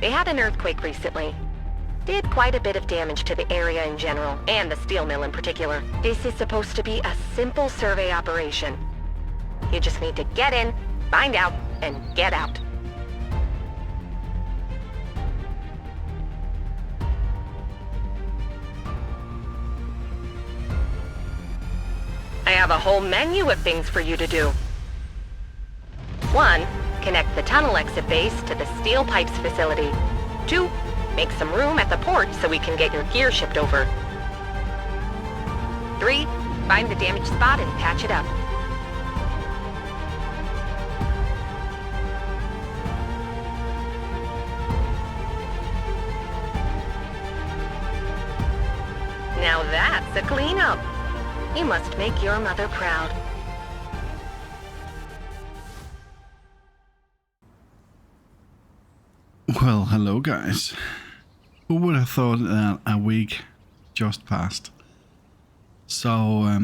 They had an earthquake recently. Did quite a bit of damage to the area in general, and the steel mill in particular. This is supposed to be a simple survey operation. You just need to get in, find out, and get out. I have a whole menu of things for you to do. 1. Connect the tunnel exit base to the steel pipes facility. 2. Make some room at the port so we can get your gear shipped over. 3. Find the damaged spot and patch it up. Now that's a cleanup. You must make your mother proud. Well, hello guys. Who would have thought that a week just passed? So,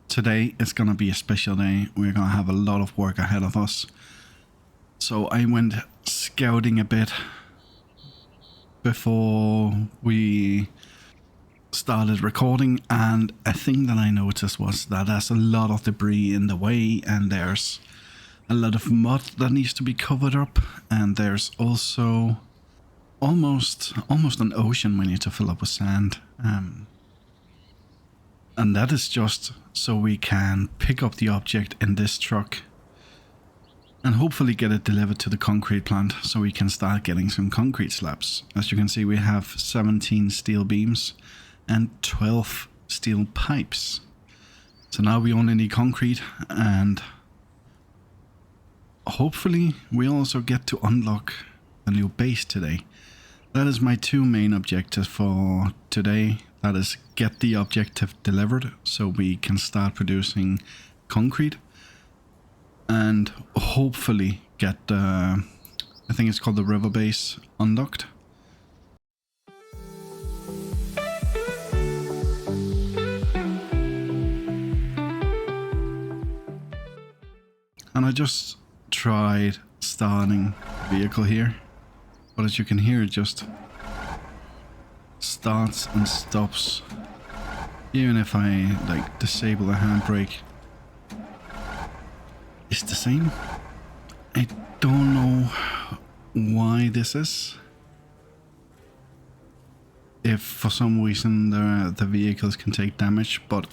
today is gonna be a special day. We're gonna have a lot of work ahead of us. So I went scouting a bit before we started recording, and a thing that I noticed was that there's a lot of debris in the way, and there's a lot of mud that needs to be covered up, and there's also almost an ocean we need to fill up with sand, and that is just so we can pick up the object in this truck and hopefully get it delivered to the concrete plant so we can start getting some concrete slabs. As you can see, we have 17 steel beams and 12 steel pipes. So now we only need concrete, and hopefully we also get to unlock the new base today. That is my two main objectives for today. That is get the objective delivered so we can start producing concrete, and hopefully get I think it's called the river base unlocked. And I just tried starting the vehicle here, but as you can hear, it just starts and stops. Even if I like disable the handbrake, it's the same. I don't know why this is. If for some reason the vehicles can take damage, but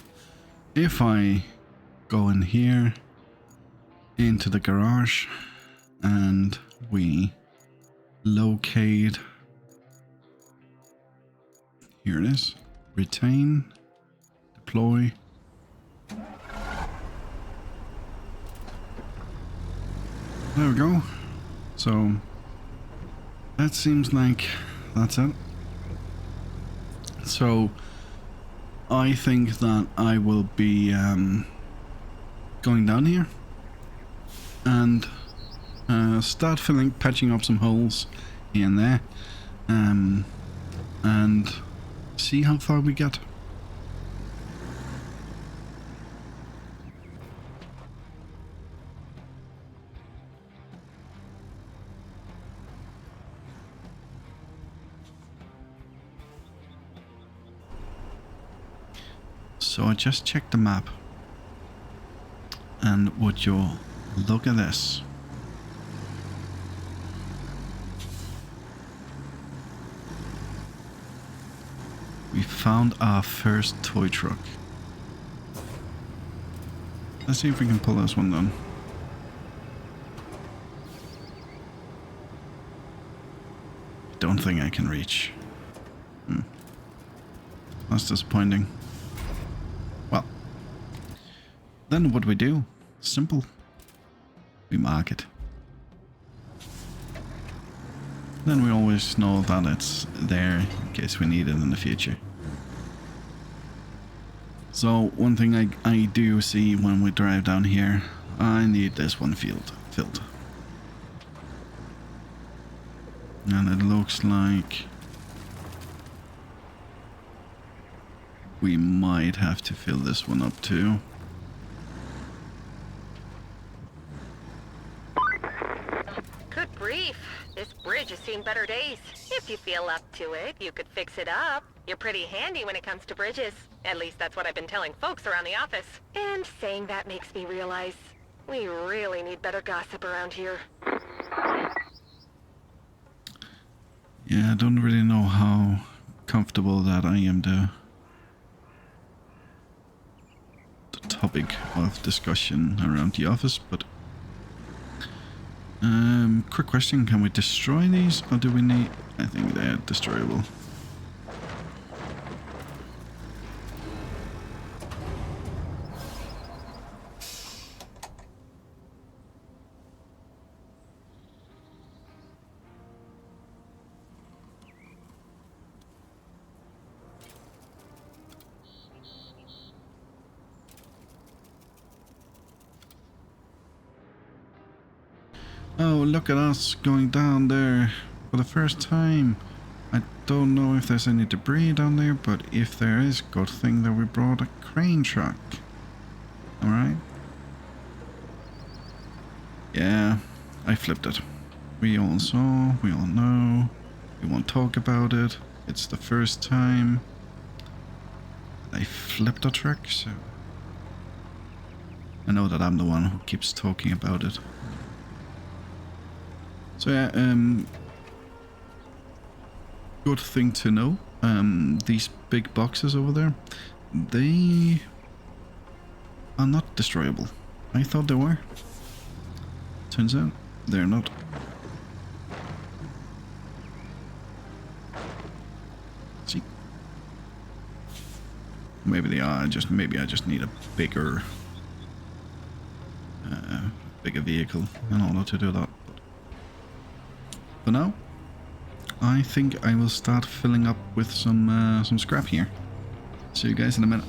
if I go in here into the garage and we locate, here it is, retain, deploy. There we go. So that seems like that's it. So I think that I will be going down here and start patching up some holes here and there, and see how far we get. So I just checked the map, and would you look at this? We found our first toy truck. Let's see if we can pull this one down. Don't think I can reach. That's disappointing. Well, then what we do? Simple. We mark it. Then we always know that it's there in case we need it in the future. So one thing I do see when we drive down here, I need this one filled. And it looks like we might have to fill this one up too. Good brief. This bridge has seen better days. If you feel up to it, you could fix it up. You're pretty handy when it comes to bridges. At least that's what I've been telling folks around the office. And saying that makes me realize we really need better gossip around here. Yeah, I don't really know how comfortable that I am the topic of discussion around the office, but quick question, can we destroy these or do we need... I think they're destroyable. Oh, look at us going down there for the first time. I don't know if there's any debris down there, but if there is, good thing that we brought a crane truck. Alright. Yeah, I flipped it. We all saw, we all know. We won't talk about it. It's the first time I flipped a truck, so I know that I'm the one who keeps talking about it. So yeah, good thing to know. These big boxes over there, they are not destroyable. I thought they were. Turns out they're not. See, maybe they are. Maybe I just need a bigger vehicle in order to do that. For now, I think I will start filling up with some scrap here. See you guys in a minute.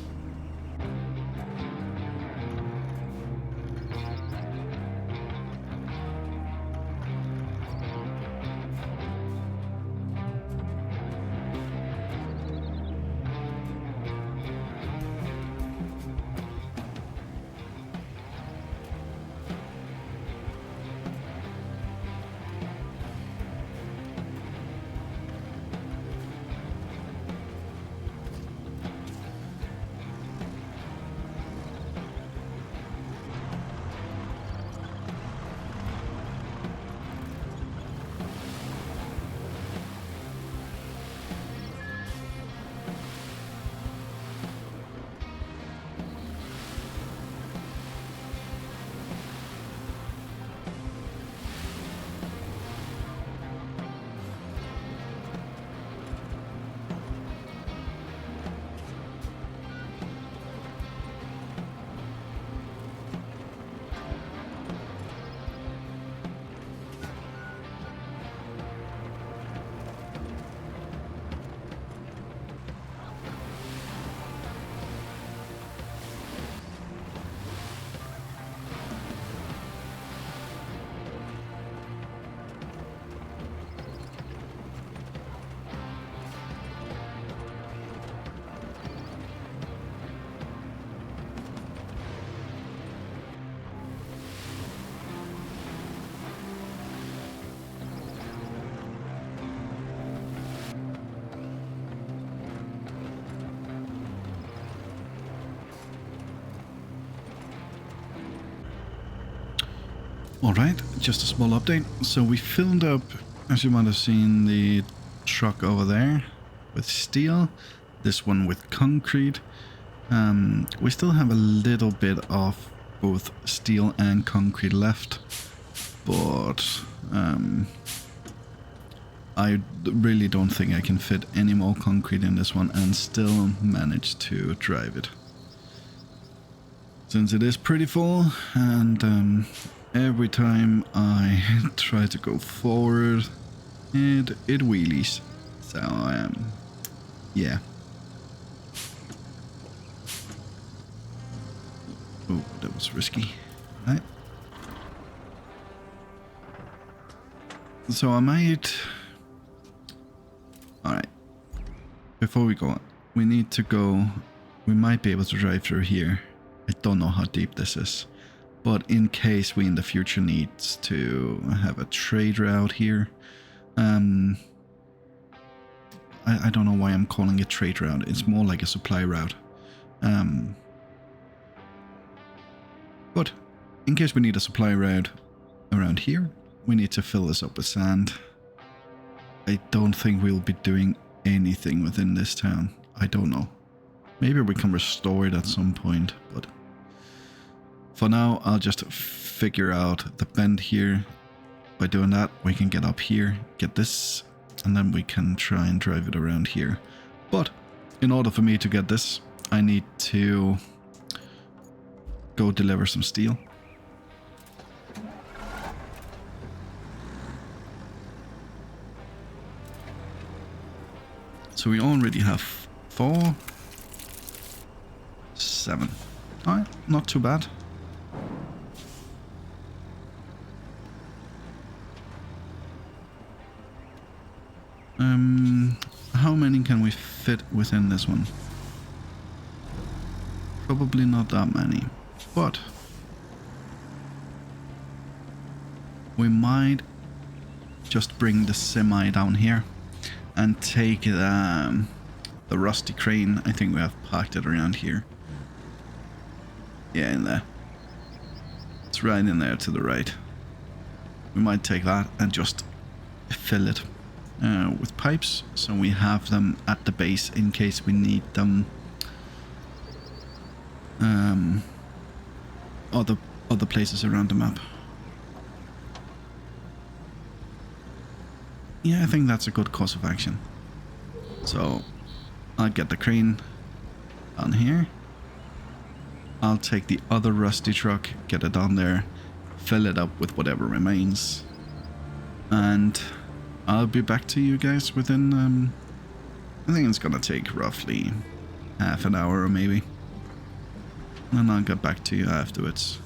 Alright, just a small update. So we filled up, as you might have seen, the truck over there with steel, this one with concrete. We still have a little bit of both steel and concrete left, but I really don't think I can fit any more concrete in this one and still manage to drive it. Since it is pretty full, and every time I try to go forward, it wheelies. So yeah. Oh, that was risky. Right. So I might... Alright. Before we go on, we need to go... We might be able to drive through here. I don't know how deep this is. But in case we in the future needs to have a trade route here, I don't know why I'm calling it trade route. It's more like a supply route. But in case we need a supply route around here, we need to fill this up with sand. I don't think we'll be doing anything within this town. I don't know. Maybe we can restore it at some point, but for now, I'll just figure out the bend here. By doing that, we can get up here, get this, and then we can try and drive it around here. But in order for me to get this, I need to go deliver some steel. So we already have 4, 7. Alright, not too bad. How many can we fit within this one? Probably not that many, but we might just bring the semi down here and take the rusty crane. I think we have parked it around here. Yeah, in there. It's right in there to the right. We might take that and just fill it with pipes, so we have them at the base in case we need them other places around the map. Yeah, I think that's a good course of action. So I'll get the crane on here. I'll take the other rusty truck, get it on there, fill it up with whatever remains, and I'll be back to you guys within, I think it's gonna take roughly half an hour or maybe. And I'll get back to you afterwards.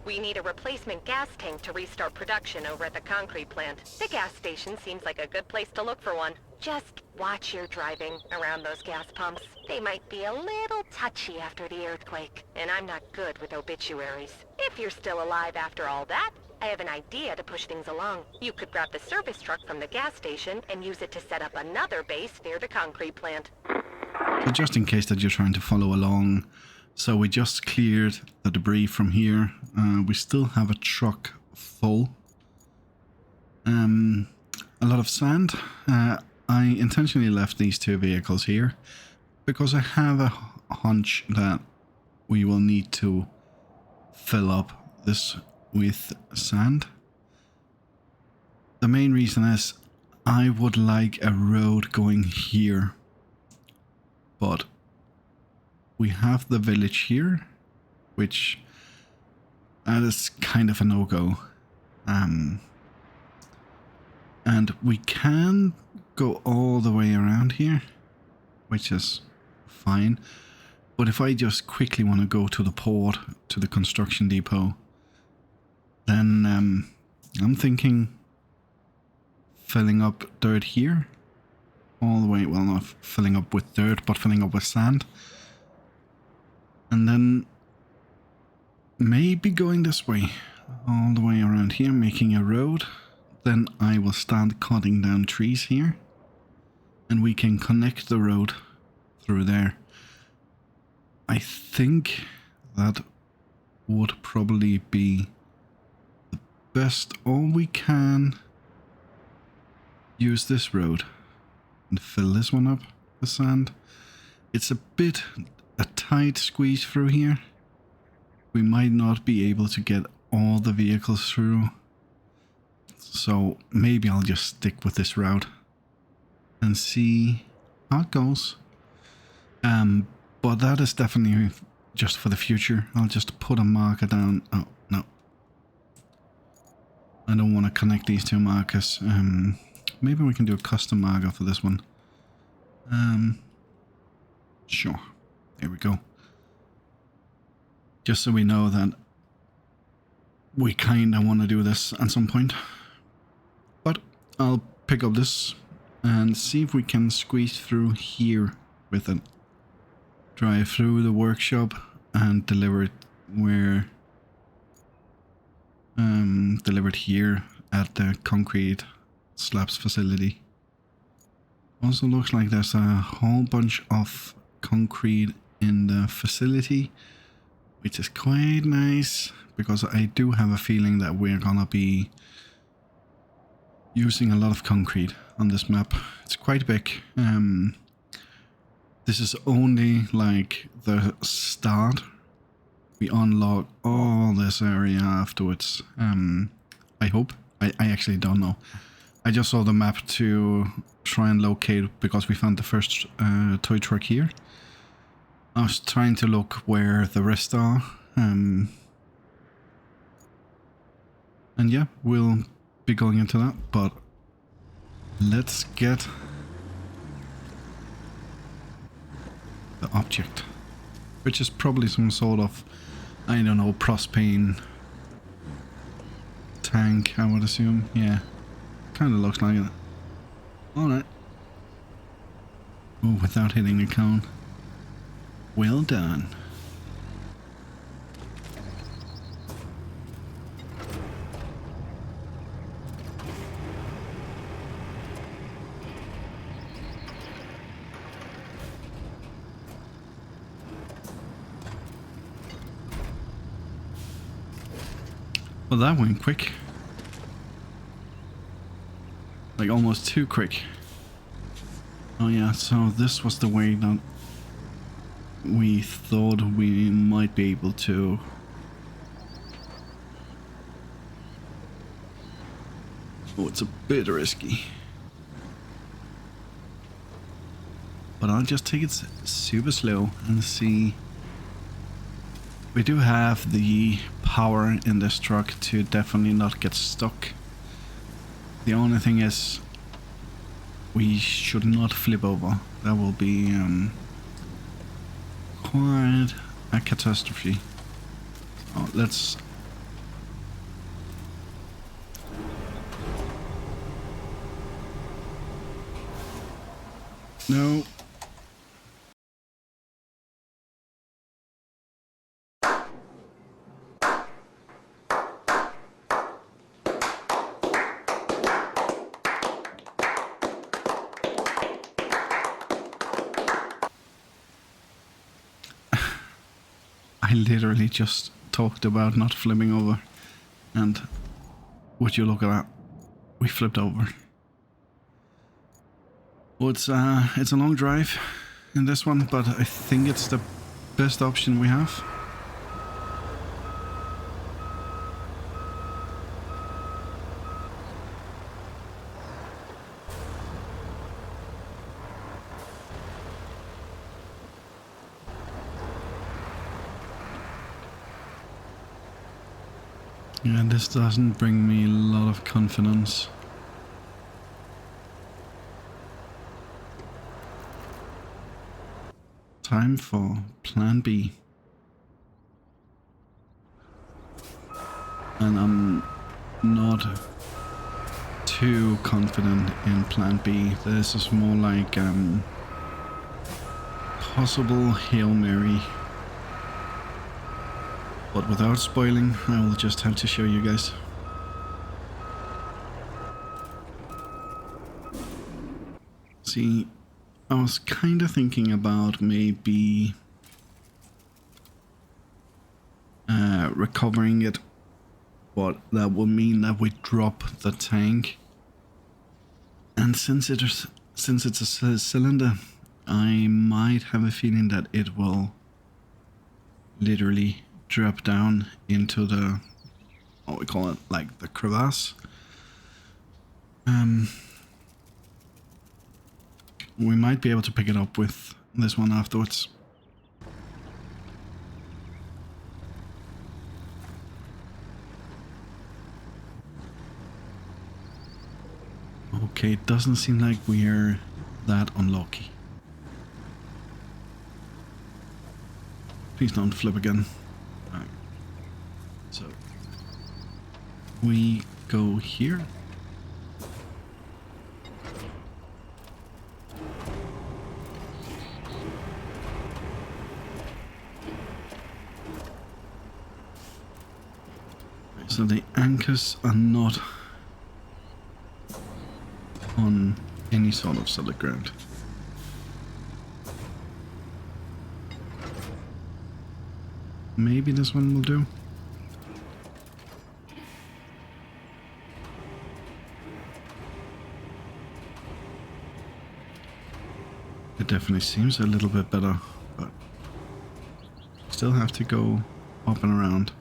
We need a replacement gas tank to restart production over at the concrete plant. The gas station seems like a good place to look for one. Just watch your driving around those gas pumps. They might be a little touchy after the earthquake, and I'm not good with obituaries. If you're still alive after all that, I have an idea to push things along. You could grab the service truck from the gas station and use it to set up another base near the concrete plant. So just in case that you're trying to follow along So we just cleared the debris from here. We still have a truck full. A lot of sand. I intentionally left these two vehicles here because I have a hunch that we will need to fill up this with sand. The main reason is I would like a road going here, but we have the village here, which that is kind of a no-go. And we can go all the way around here, which is fine. But if I just quickly want to go to the port, to the construction depot, then I'm thinking filling up dirt here all the way, well, not filling up with dirt, but filling up with sand. And then maybe going this way, all the way around here, making a road. Then I will start cutting down trees here, and we can connect the road through there. I think that would probably be the best, or we can use this road and fill this one up with sand. It's a bit a tight squeeze through here. We might not be able to get all the vehicles through, so maybe I'll just stick with this route and see how it goes. But that is definitely just for the future. I'll just put a marker down. Oh no, I don't want to connect these two markers. Maybe we can do a custom marker for this one. Sure. There we go. Just so we know that we kind of want to do this at some point. But I'll pick up this and see if we can squeeze through here with it. Drive through the workshop and deliver it where... delivered here at the concrete slabs facility. Also looks like there's a whole bunch of concrete in the facility, which is quite nice, because I do have a feeling that we're gonna be using a lot of concrete on this map. It's quite big. This is only like the start. We unlock all this area afterwards. I hope. I actually don't know. I just saw the map to try and locate, because we found the first toy truck here. I was trying to look where the rest are. And yeah, we'll be going into that, but let's get the object, which is probably some sort of, I don't know, propane tank, I would assume. Yeah, kind of looks like it. Alright. Oh, without hitting the cone. Well done. Well, that went quick. Like almost too quick. Oh yeah, so this was the way that we thought we might be able to oh, it's a bit risky, but I'll just take it super slow and see. We do have the power in this truck to definitely not get stuck. The only thing is we should not flip over. That will be quite a catastrophe. Oh, let's... No. I literally just talked about not flipping over, and would you look at that, we flipped over. Well, it's a long drive in this one, but I think it's the best option we have. Yeah, this doesn't bring me a lot of confidence. Time for plan B. And I'm not too confident in plan B. This is more like possible Hail Mary. But without spoiling, I will just have to show you guys. See, I was kind of thinking about maybe recovering it, but that would mean that we drop the tank. And since it's a cylinder, I might have a feeling that it will literally drop down into the, what we call it, like the crevasse. We might be able to pick it up with this one afterwards. Okay, it doesn't seem like we're that unlucky. Please don't flip again. Alright. So we go here. So the anchors are not on any sort of solid ground. Maybe this one will do. It definitely seems a little bit better, but still have to go up and around.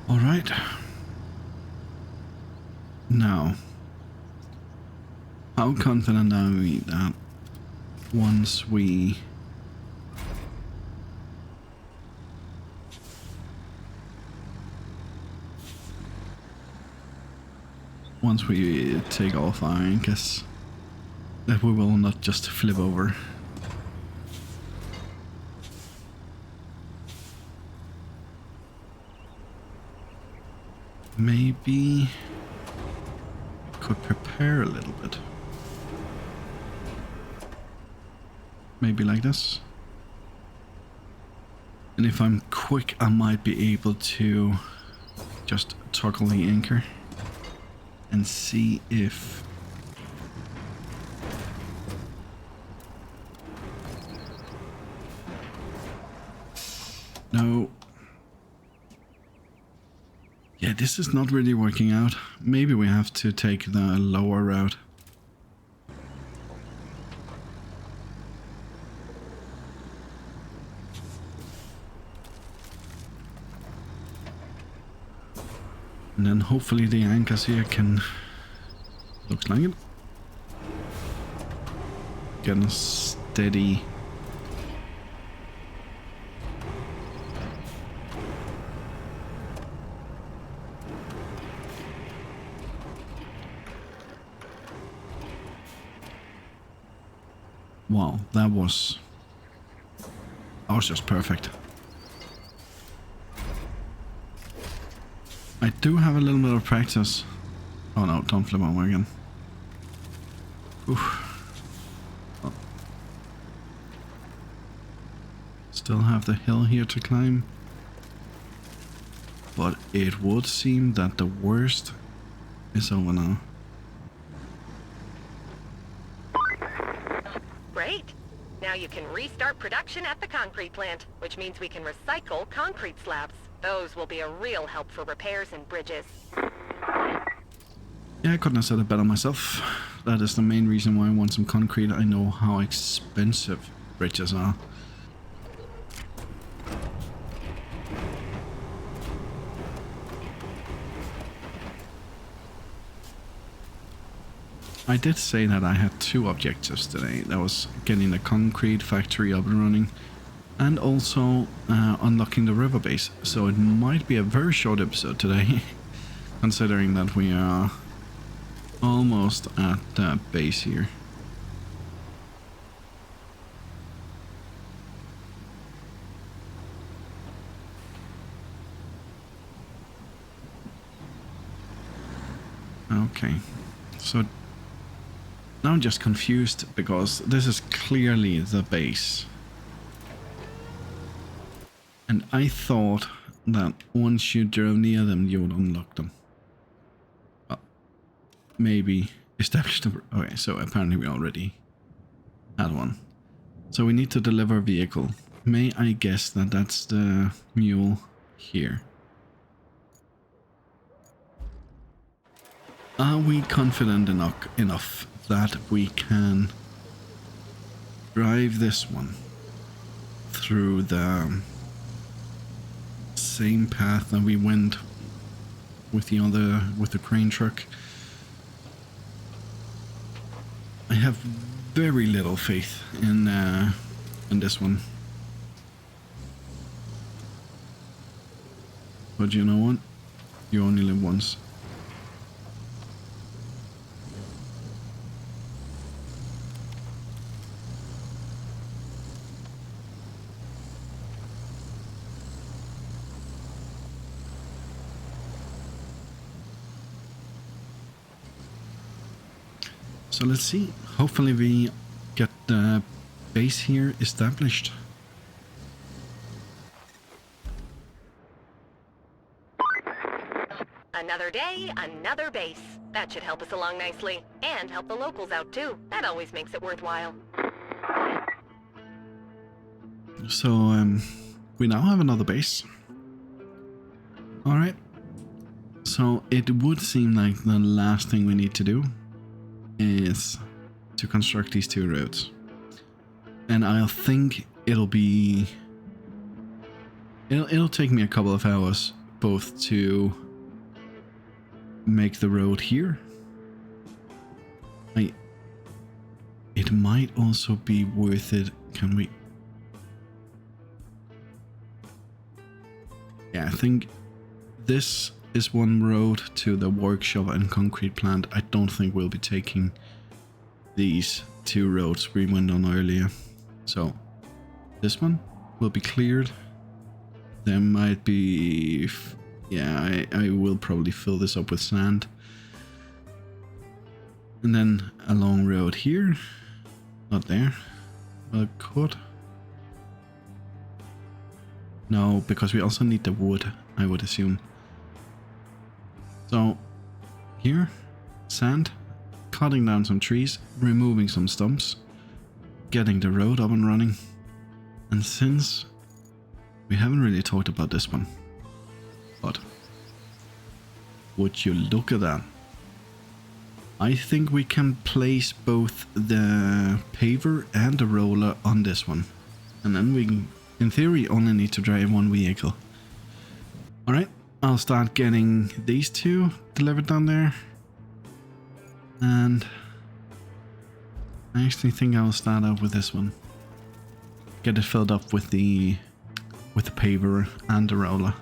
Alright. Now, how confident are we that once we take off our anchors, that we will not just flip over? Maybe we could prepare a little bit. Maybe like this. And if I'm quick, I might be able to just toggle the anchor and see if no. Yeah, this is not really working out. Maybe we have to take the lower route. And then hopefully the anchors here can, looks like it, get a steady. Wow, that was just perfect. I do have a little bit of practice. Oh no, don't flip over again. Oof. Oh. Still have the hill here to climb. but it would seem that the worst is over now. Great. Now you can restart production at the concrete plant, which means we can recycle concrete slabs. Those will be a real help for repairs and bridges. Yeah, I couldn't have said it better myself. That is the main reason why I want some concrete. I know how expensive bridges are. I did say that I had two objectives today. That was getting the concrete factory up and running and also unlocking the river base. So it might be a very short episode today, considering that we are almost at the base here. Okay, so now I'm just confused because this is clearly the base. And I thought that once you drove near them, you would unlock them. Well, maybe establish the... Okay, so apparently we already had one. So we need to deliver a vehicle. May I guess that that's the mule here? Are we confident enough that we can drive this one through the same path that we went with the crane truck? I have very little faith in this one. But you know what? You only live once. So let's see. Hopefully we get the base here established. Another day, another base. That should help us along nicely. And help the locals out too. That always makes it worthwhile. So we now have another base. Alright. So it would seem like the last thing we need to do is to construct these two roads. And I think it'll take me a couple of hours both to make the road here. It might also be worth it. Can we? Yeah, I think this is one road to the workshop and concrete plant. I don't think we'll be taking these two roads we went on earlier. So this one will be cleared. There might be... yeah, I will probably fill this up with sand. And then a long road here. Not there. Well, it could. No, because we also need the wood, I would assume. So here, sand, cutting down some trees, removing some stumps, getting the road up and running. And since we haven't really talked about this one, but would you look at that? I think we can place both the paver and the roller on this one. And then we, in theory, only need to drive one vehicle. Alright, I'll start getting these two delivered down there. And I actually think I'll start out with this one. Get it filled up with the paver and the roller.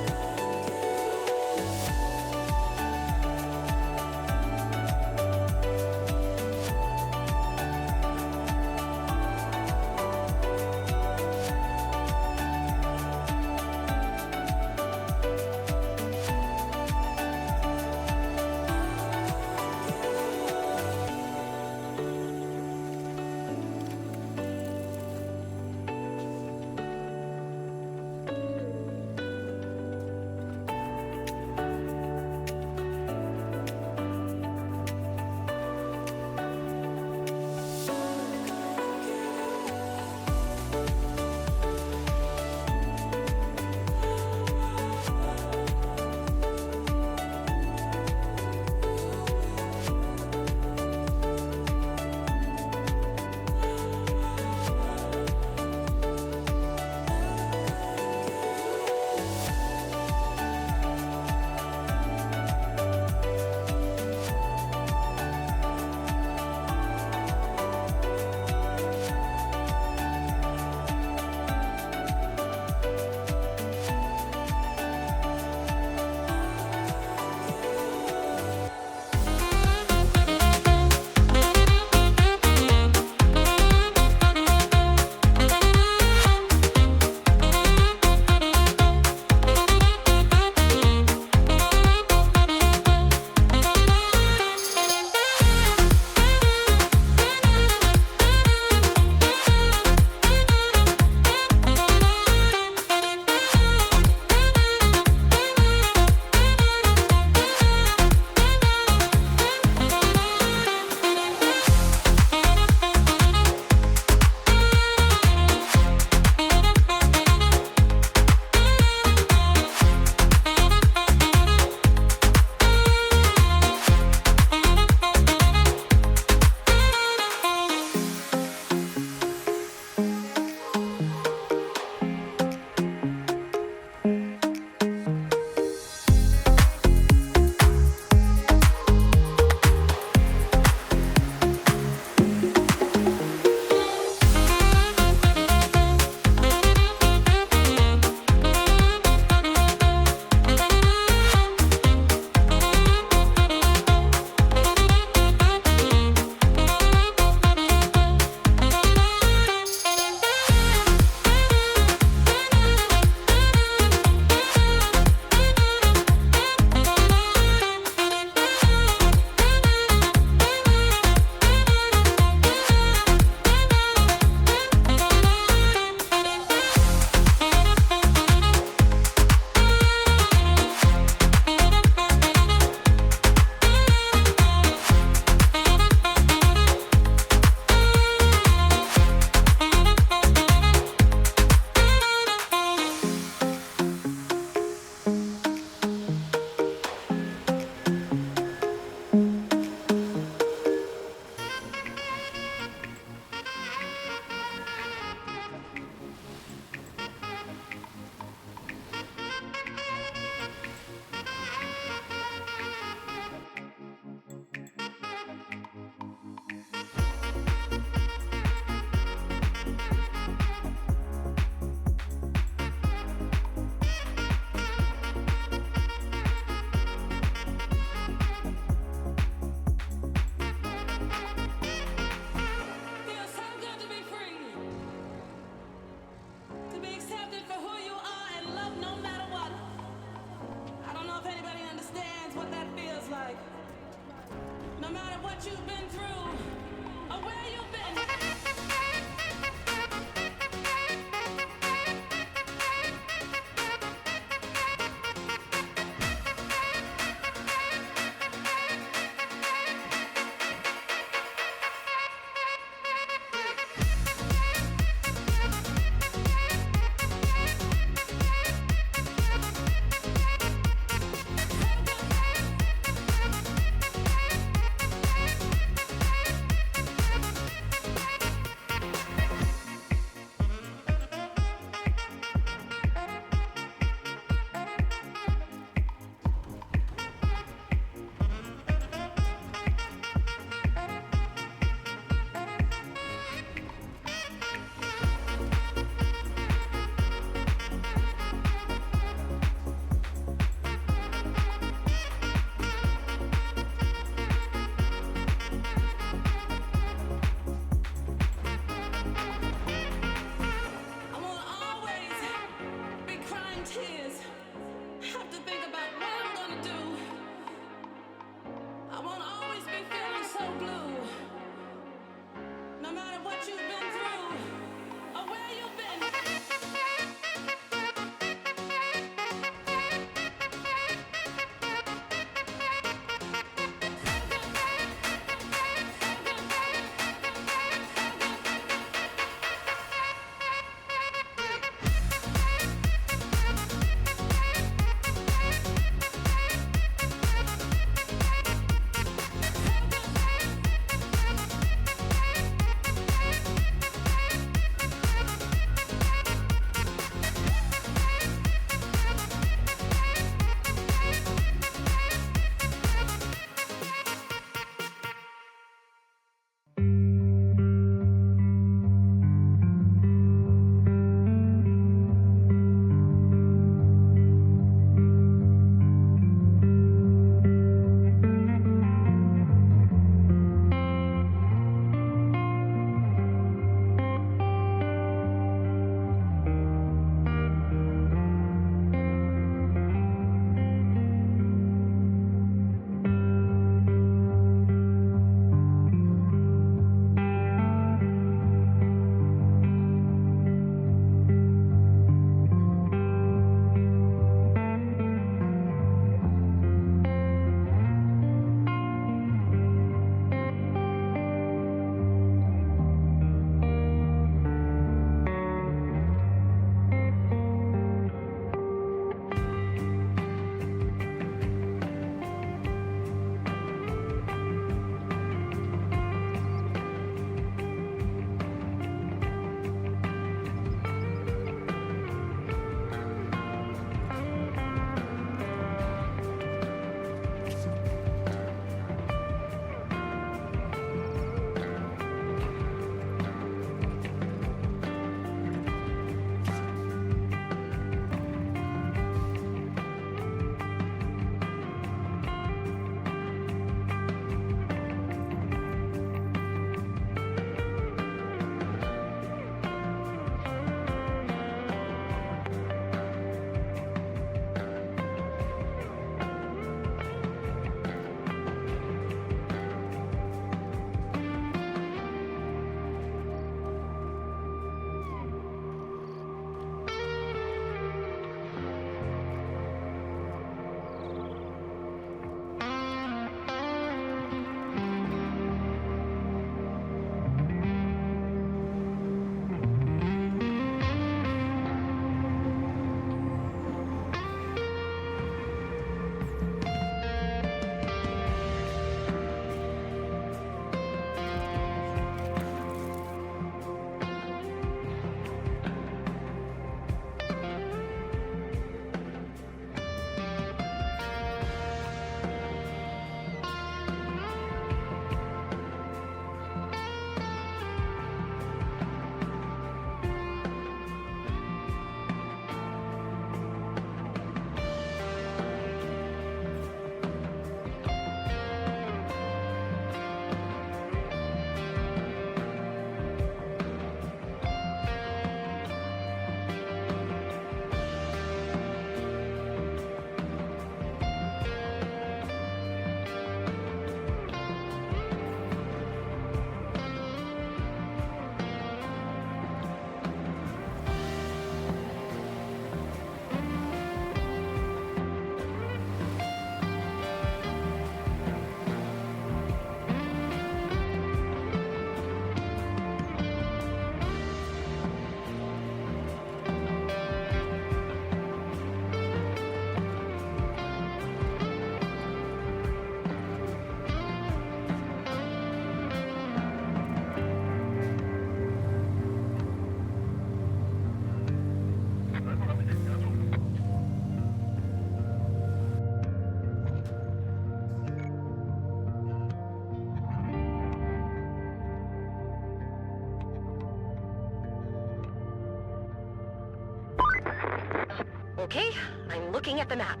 Okay, I'm looking at the map.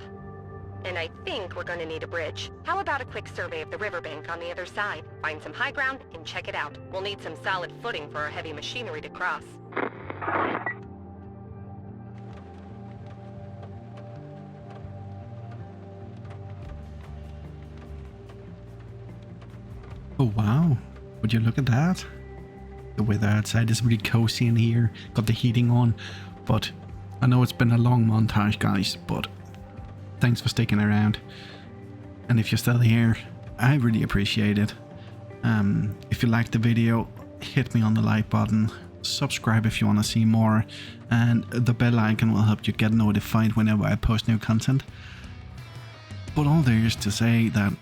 And I think we're gonna need a bridge. How about a quick survey of the riverbank on the other side? Find some high ground and check it out. We'll need some solid footing for our heavy machinery to cross. Oh wow, would you look at that? The weather outside is really cozy in here, got the heating on, but I know it's been a long montage, guys, but thanks for sticking around. And if you're still here, I really appreciate it. If you liked the video, hit me on the like button, subscribe if you want to see more, and the bell icon will help you get notified whenever I post new content. But all there is to say that,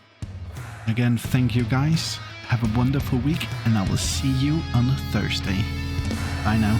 again, thank you guys, have a wonderful week, and I will see you on Thursday. Bye now.